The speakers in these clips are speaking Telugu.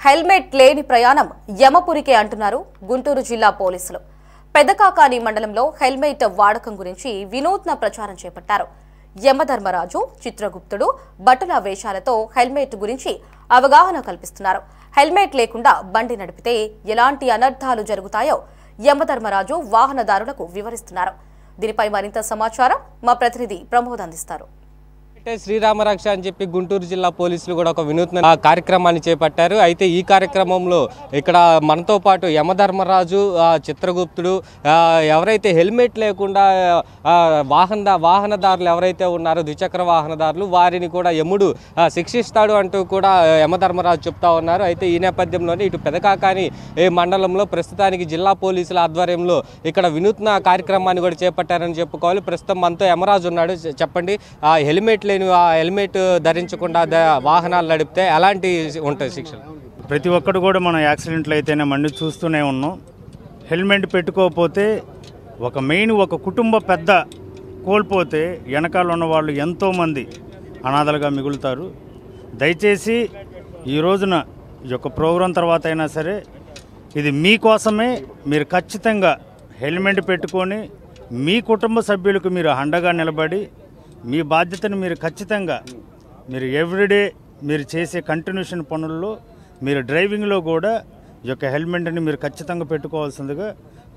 హెల్మెట్ లేని ప్రయాణం యమపురికే అంటున్నారు గుంటూరు జిల్లా పోలీసులు. పెదకాకాని మండలంలో హెల్మెట్ వాడకం గురించి వినూత్న ప్రచారం చేపట్టారు. యమధర్మరాజు, చిత్రగుప్తుడు, భటుల వేషాలతో హెల్మెట్ గురించి అవగాహన కల్పిస్తున్నారు. హెల్మెట్ లేకుండా బండి నడిపితే ఎలాంటి అనర్థాలు జరుగుతాయో యమధర్మరాజు వాహనదారులకు వివరిస్తున్నారు. దీనిపై మరింత సమాచారం మా ప్రతినిధి ప్రమోద్ అందిస్తారు. శ్రీరామరక్ష అని చెప్పి గుంటూరు జిల్లా పోలీసులు కూడా ఒక వినూత్న కార్యక్రమాన్ని చేపట్టారు. అయితే ఈ కార్యక్రమంలో ఇక్కడ మనతో పాటు యమధర్మరాజు, చిత్రగుప్తుడు ఎవరైతే హెల్మెట్ లేకుండా వాహనదారులు ఎవరైతే ఉన్నారో ద్విచక్ర వాహనదారులు వారిని కూడా యముడు శిక్షిస్తాడు అంటూ కూడా యమధర్మరాజు చెప్తా ఉన్నారు. అయితే ఈ నేపథ్యంలోనే ఇటు పెదకాకాని మండలంలో ప్రస్తుతానికి జిల్లా పోలీసుల ఆధ్వర్యంలో ఇక్కడ వినూత్న కార్యక్రమాన్ని కూడా చేపట్టారని చెప్పుకోవాలి. ప్రస్తుతం మనతో యమరాజు ఉన్నాడు. చెప్పండి, హెల్మెట్ ధరించకుండా వాహనాలు నడిపితే ఎలాంటి ఉంటాయి శిక్షలు? ప్రతి ఒక్కరు కూడా మనం యాక్సిడెంట్లు అయితేనే మండి చూస్తూనే ఉన్నాం. హెల్మెట్ పెట్టుకోకపోతే ఒక కుటుంబ పెద్ద కోల్పోతే వెనకాల ఉన్న వాళ్ళు ఎంతోమంది అనాథలుగా మిగులుతారు. దయచేసి ఈ రోజున ఈ యొక్క ప్రోగ్రాం తర్వాత అయినా సరే ఇది మీకోసమే. మీరు ఖచ్చితంగా హెల్మెట్ పెట్టుకొని మీ కుటుంబ సభ్యులకు మీరు అండగా నిలబడి మీ బాధ్యతను మీరు ఖచ్చితంగా ఎవ్రీడే మీరు చేసే కంటిన్యూషన్ పనుల్లో మీరు డ్రైవింగ్లో కూడా ఈ యొక్క హెల్మెట్ని మీరు ఖచ్చితంగా పెట్టుకోవాల్సిందిగా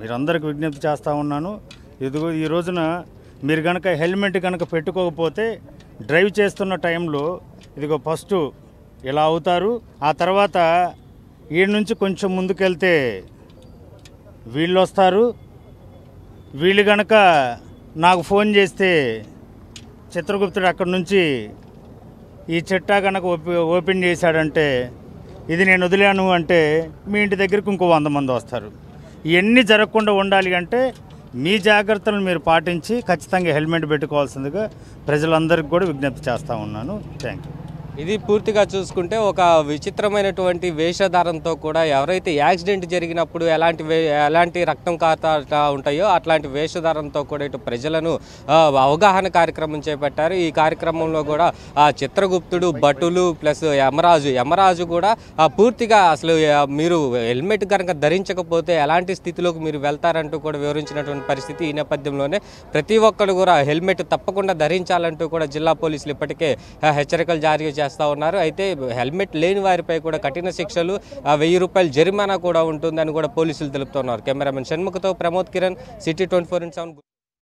మీరు అందరికి విజ్ఞప్తి చేస్తూ ఉన్నాను. ఇదిగో ఈ రోజున మీరు కనుక హెల్మెట్ కనుక పెట్టుకోకపోతే డ్రైవ్ చేస్తున్న టైంలో ఇదిగో ఫస్ట్ ఇలా అవుతారు. ఆ తర్వాత ఈడ నుంచి కొంచెం ముందుకెళ్తే వీళ్ళు వస్తారు. వీళ్ళు కనుక నాకు ఫోన్ చేస్తే చిత్రగుప్తుడు అక్కడి నుంచి ఈ చిట్టా కనుక ఓపెన్ చేశాడంటే ఇది నేను వదిలాను అంటే మీ ఇంటి దగ్గరికి ఇంకో 100 మంది వస్తారు. ఇవన్నీ జరగకుండా ఉండాలి అంటే మీ జాగ్రత్తలను మీరు పాటించి ఖచ్చితంగా హెల్మెట్ పెట్టుకోవాల్సిందిగా ప్రజలందరికీ కూడా విజ్ఞప్తి చేస్తూ ఉన్నాను. Thank you. ఇది పూర్తిగా చూసుకుంటే ఒక విచిత్రమైనటువంటి వేషధారంతో కూడా ఎవరైతే యాక్సిడెంట్ జరిగినప్పుడు ఎలాంటి రక్తం కారుతా ఉంటాయో అట్లాంటి వేషధారంతో కూడా ఇటు ప్రజలను అవగాహన కార్యక్రమం చేపట్టారు. ఈ కార్యక్రమంలో కూడా చిత్రగుప్తుడు, భటులు ప్లస్ యమరాజు కూడా పూర్తిగా అసలు మీరు హెల్మెట్ కనుక ధరించకపోతే ఎలాంటి స్థితిలోకి మీరు వెళ్తారంటూ కూడా వివరించినటువంటి పరిస్థితి. ఈ నేపథ్యంలోనే ప్రతి ఒక్కరు కూడా హెల్మెట్ తప్పకుండా ధరించాలంటూ కూడా జిల్లా పోలీసులు ఇప్పటికే హెచ్చరికలు జారీ చేస్తూ ఉన్నారు. అయితే హెల్మెట్ లేని వారిపై కూడా కఠిన శిక్షలు, 1000 రూపాయల జరిమానా కూడా ఉంటుందని కూడా పోలీసులు తెలుపుతున్నారు. కెమెరామెన్ షణ్ముఖతో ప్రమోద్ కిరణ్, సిటీ 24/7.